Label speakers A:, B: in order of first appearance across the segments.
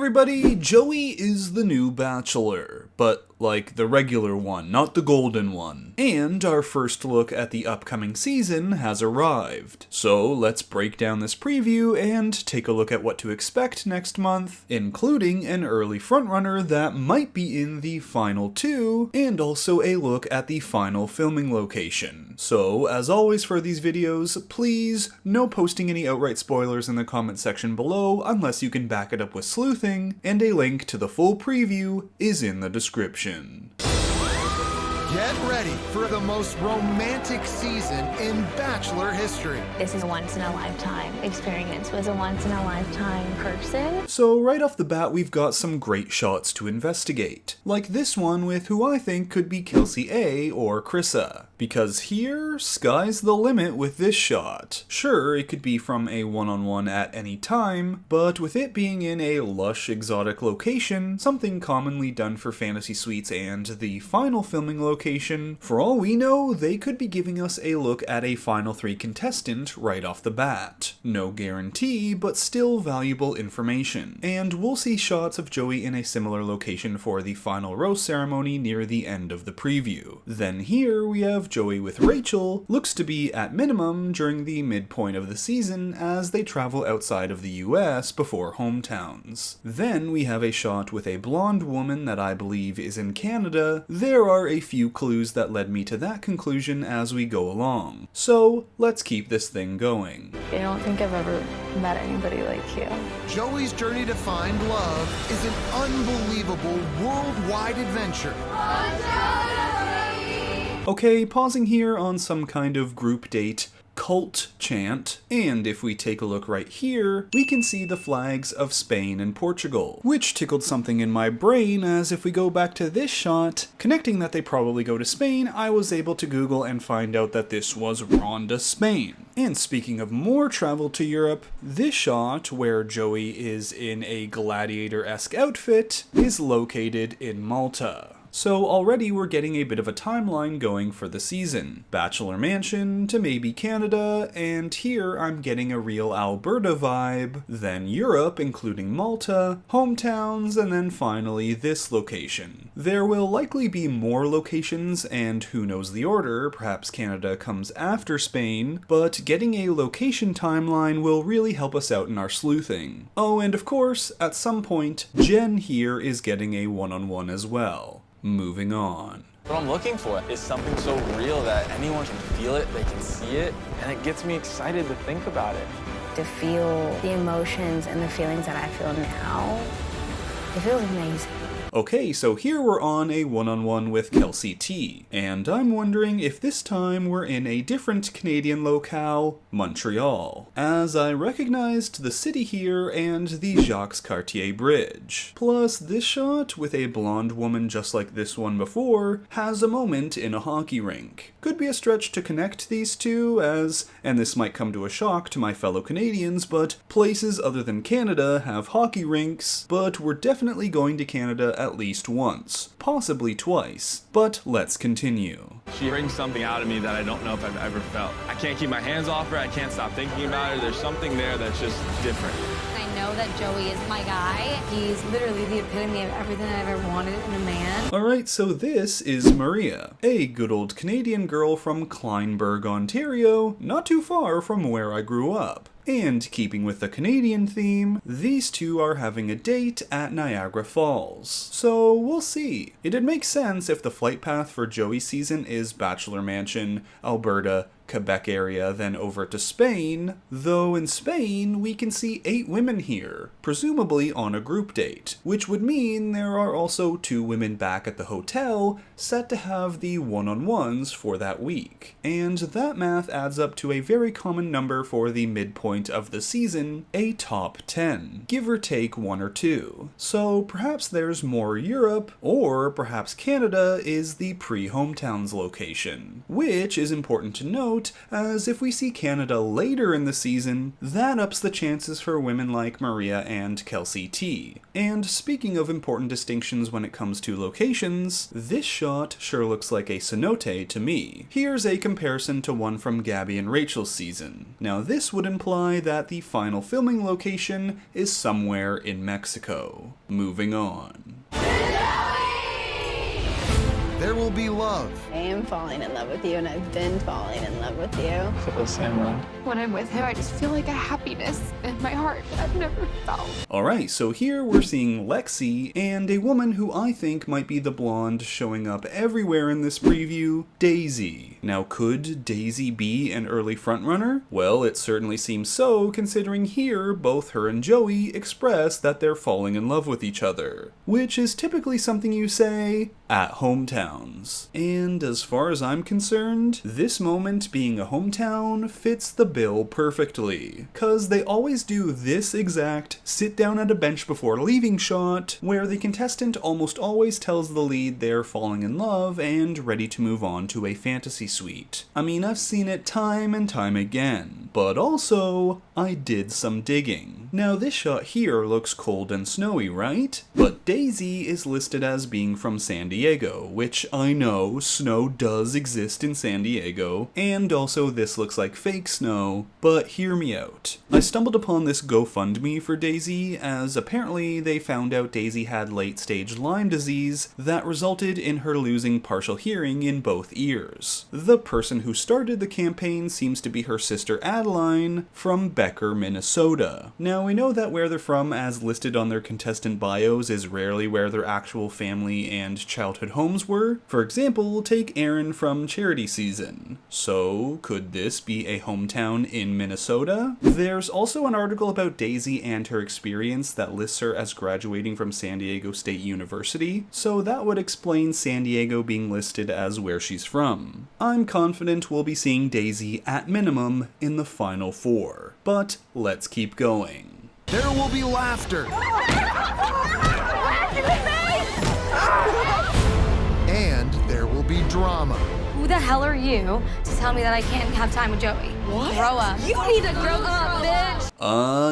A: everybody, Joey is the new Bachelor, but like the regular one, not the golden one. And our first look at the upcoming season has arrived. So let's break down this preview and take a look at what to expect next month, including an early frontrunner that might be in the final 2, and also a look at the final filming location. So, as always for these videos, please, no posting any outright spoilers in the comment section below unless you can back it up with sleuthing, and a link to the full preview is in the description.
B: Get ready for the most romantic season in Bachelor history.
C: This is a once-in-a-lifetime experience with a once-in-a-lifetime person.
A: So right off the bat, we've got some great shots to investigate. Like this one with who I think could be Kelsey A or Krissa. Because here, sky's the limit with this shot. Sure, it could be from a one-on-one at any time, but with it being in a lush, exotic location, something commonly done for fantasy suites and the final filming location, for all we know, they could be giving us a look at a final 3 contestant right off the bat. No guarantee, but still valuable information. And we'll see shots of Joey in a similar location for the final rose ceremony near the end of the preview. Then here we have Joey with Rachel, looks to be at minimum during the midpoint of the season as they travel outside of the US before hometowns. Then we have a shot with a blonde woman that I believe is in Canada. There are a few clues that led me to that conclusion as we go along. So let's keep this thing going.
C: I don't think I've ever met anybody like you.
B: Joey's journey to find love is an unbelievable worldwide adventure.
A: Okay, pausing here on some kind of group date cult chant, and if we take a look right here, we can see the flags of Spain and Portugal, which tickled something in my brain as if we go back to this shot, connecting that they probably go to Spain, I was able to Google and find out that this was Ronda, Spain. And speaking of more travel to Europe, this shot, where Joey is in a gladiator-esque outfit, is located in Malta. So already we're getting a bit of a timeline going for the season. Bachelor Mansion to maybe Canada, and here I'm getting a real Alberta vibe, then Europe including Malta, hometowns, and then finally this location. There will likely be more locations, and who knows the order, perhaps Canada comes after Spain, but getting a location timeline will really help us out in our sleuthing. Oh, and of course, at some point, Jen here is getting a one-on-one as well. Moving on.
D: What I'm looking for is something so real that anyone can feel it, they can see it, and it gets me excited to think about it.
C: To feel the emotions and the feelings that I feel now, it feels amazing.
A: Okay, so here we're on a one-on-one with Kelsey T, and I'm wondering if this time we're in a different Canadian locale, Montreal, as I recognized the city here and the Jacques Cartier Bridge. Plus, this shot, with a blonde woman just like this one before, has a moment in a hockey rink. Could be a stretch to connect these two as, and this might come to a shock to my fellow Canadians, but places other than Canada have hockey rinks, but we're definitely going to Canada at least once, possibly twice, but let's continue.
D: She brings something out of me that I don't know if I've ever felt. I can't keep my hands off her, I can't stop thinking about her, there's something there that's just different.
E: I know that Joey is my guy. He's literally the epitome of everything I've ever wanted in a man.
A: Alright, so this is Maria, a good old Canadian girl from Kleinburg, Ontario, not too far from where I grew up. And keeping with the Canadian theme, these two are having a date at Niagara Falls. So we'll see. It'd make sense if the flight path for Joey's season is Bachelor Mansion, Alberta, Quebec area, then over to Spain, though in Spain we can see 8 women here, presumably on a group date, which would mean there are also 2 women back at the hotel set to have the one-on-ones for that week. And that math adds up to a very common number for the midpoint of the season, a top 10, give or take 1 or 2. So perhaps there's more Europe, or perhaps Canada is the pre-hometowns location, which is important to note note, as if we see Canada later in the season, that ups the chances for women like Maria and Kelsey T. And speaking of important distinctions when it comes to locations, this shot sure looks like a cenote to me. Here's a comparison to one from Gabby and Rachel's season. Now this would imply that the final filming location is somewhere in Mexico. Moving on.
B: There will be love.
C: I am falling in love with you, and I've been falling in love with you.
D: Feel the same way.
F: When I'm with him, I just feel like a happiness in my heart that I've never felt.
A: Alright, so here we're seeing Lexi and a woman who I think might be the blonde showing up everywhere in this preview, Daisy. Now could Daisy be an early frontrunner? Well, it certainly seems so, considering here both her and Joey express that they're falling in love with each other, which is typically something you say at hometowns. And as far as I'm concerned, this moment being a hometown fits the bill perfectly, cause they always do this exact sit down at a bench before leaving shot, where the contestant almost always tells the lead they're falling in love and ready to move on to a fantasy suite. I mean, I've seen it time and time again, but also, I did some digging. Now this shot here looks cold and snowy, right? But Daisy is listed as being from San Diego, which I know snow does exist in San Diego, and also this looks like fake snow, but hear me out. I stumbled upon this GoFundMe for Daisy, as apparently they found out Daisy had late-stage Lyme disease that resulted in her losing partial hearing in both ears. The person who started the campaign seems to be her sister Adeline from Becker, Minnesota. Now we know that where they're from as listed on their contestant bios is rarely where their actual family and childhood homes were. For example, take Aaron from Charity Season. So could this be a hometown in Minnesota? There's also an article about Daisy and her experience that lists her as graduating from San Diego State University, so that would explain San Diego being listed as where she's from. I'm confident we'll be seeing Daisy at minimum in the final four, but let's keep going.
B: There will be laughter. And there will be drama.
E: Who the hell are you to tell me that I can't have time with Joey? What? Grow up. You need to grow up, bitch.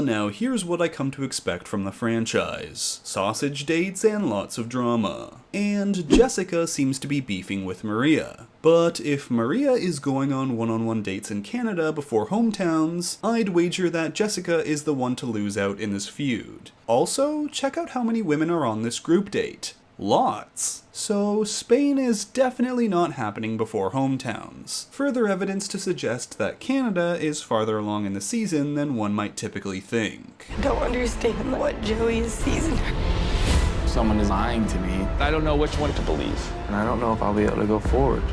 A: Now here's what I come to expect from the franchise. Sausage dates and lots of drama. And Jessica seems to be beefing with Maria. But if Maria is going on one-on-one dates in Canada before hometowns, I'd wager that Jessica is the one to lose out in this feud. Also, check out how many women are on this group date. Lots. So Spain is definitely not happening before hometowns. Further evidence to suggest that Canada is farther along in the season than one might typically think.
G: I don't understand what Joey is season.
D: Someone is lying to me. I don't know which one to believe. And I don't know if I'll be able to go forward.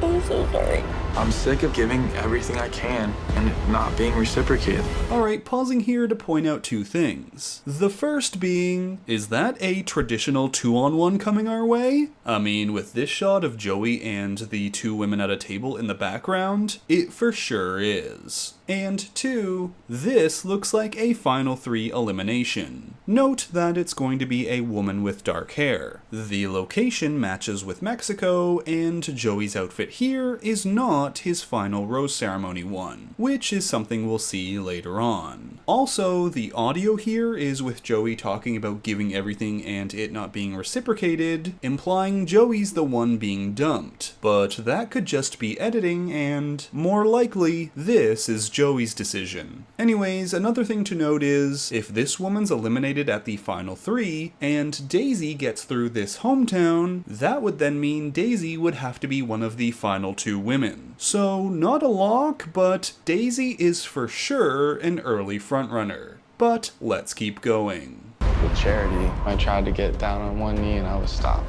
G: I'm so sorry.
D: I'm sick of giving everything I can and it not being reciprocated.
A: Alright, pausing here to point out two things. The first being, is that a traditional 2-on-1 coming our way? I mean, with this shot of Joey and the two women at a table in the background, it for sure is. And two, this looks like a final 3 elimination. Note that it's going to be a woman with dark hair. The location matches with Mexico, and Joey's outfit here is not his final rose ceremony one, which is something we'll see later on. Also, the audio here is with Joey talking about giving everything and it not being reciprocated, implying Joey's the one being dumped. But that could just be editing, and more likely, this is Joey's decision. Anyways, another thing to note is, if this woman's eliminated at the final 3, and Daisy gets through this hometown, that would then mean Daisy would have to be one of the final 2 women. So, not a lock, but Daisy is for sure an early frontrunner. But let's keep going.
D: With Charity, I tried to get down on one knee and I was stopped.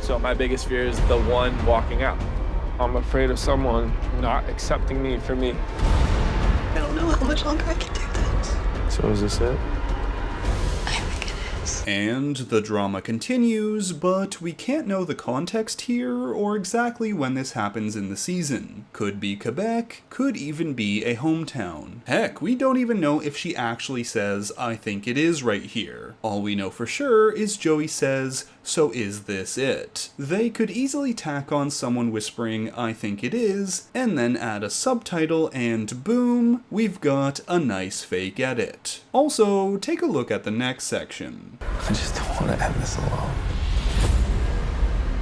D: So my biggest fear is the one walking out. I'm afraid of someone not accepting me for me.
G: I don't know how much longer I can do this.
D: So is this it?
G: I think it is.
A: And the drama continues, but we can't know the context here or exactly when this happens in the season. Could be Quebec, could even be a hometown. Heck, we don't even know if she actually says, "I think it is right here." All we know for sure is Joey says, "So is this it?" They could easily tack on someone whispering, "I think it is," and then add a subtitle and boom, we've got a nice fake edit. Also, take a look at the next section.
D: I just don't want to end this alone.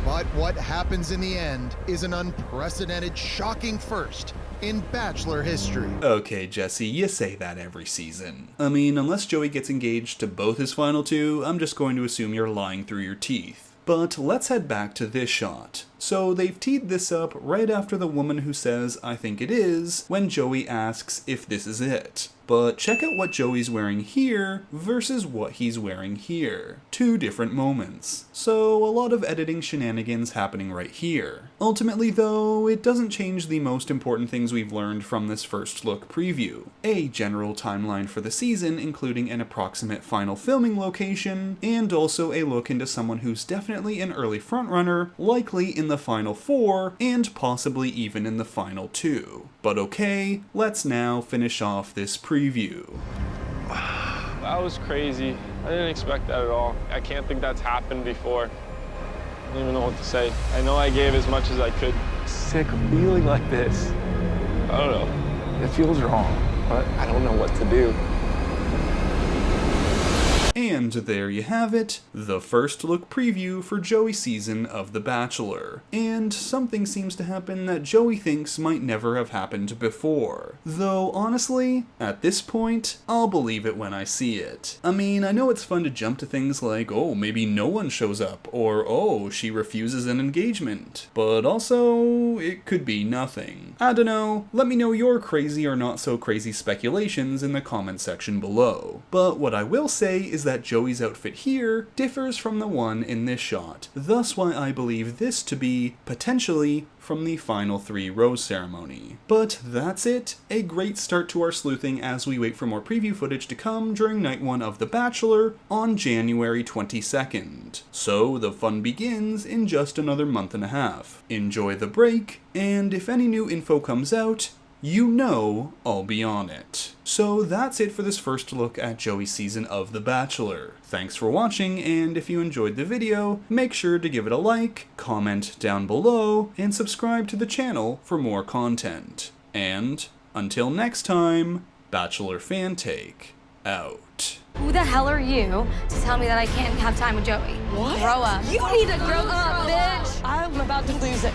B: But what happens in the end is an unprecedented, shocking first in Bachelor history.
A: Okay, Jesse, you say that every season. I mean, unless Joey gets engaged to both his final two, I'm just going to assume you're lying through your teeth. But let's head back to this shot. So they've teed this up right after the woman who says, "I think it is," when Joey asks if this is it. But check out what Joey's wearing here versus what he's wearing here. Two different moments. So a lot of editing shenanigans happening right here. Ultimately though, it doesn't change the most important things we've learned from this first look preview. A general timeline for the season, including an approximate final filming location, and also a look into someone who's definitely an early frontrunner, likely in the final 4, and possibly even in the final 2. But okay, let's now finish off this preview.
D: That was crazy. I didn't expect that at all. I can't think that's happened before. I don't even know what to say. I know I gave as much as I could. Sick of feeling like this. I don't know. It feels wrong, but I don't know what to do.
A: And there you have it, the first look preview for Joey's season of The Bachelor. And something seems to happen that Joey thinks might never have happened before. Though honestly, at this point, I'll believe it when I see it. I mean, I know it's fun to jump to things like, oh, maybe no one shows up, or oh, she refuses an engagement. But also, it could be nothing. I don't know, let me know your crazy or not so crazy speculations in the comment section below. But what I will say is that Joey's outfit here differs from the one in this shot, thus why I believe this to be, potentially, from the final 3 rose ceremony. But that's it, a great start to our sleuthing as we wait for more preview footage to come during night 1 of The Bachelor on January 22nd. So the fun begins in just another month and a half. Enjoy the break, and if any new info comes out, you know I'll be on it. So that's it for this first look at Joey's season of The Bachelor. Thanks for watching, and if you enjoyed the video, make sure to give it a like, comment down below, and subscribe to the channel for more content. And until next time, Bachelor Fantake out.
E: Who the hell are you to tell me that I can't have time with Joey?
G: What?
E: Grow up. You need to grow up, bitch!
G: I'm about to lose it.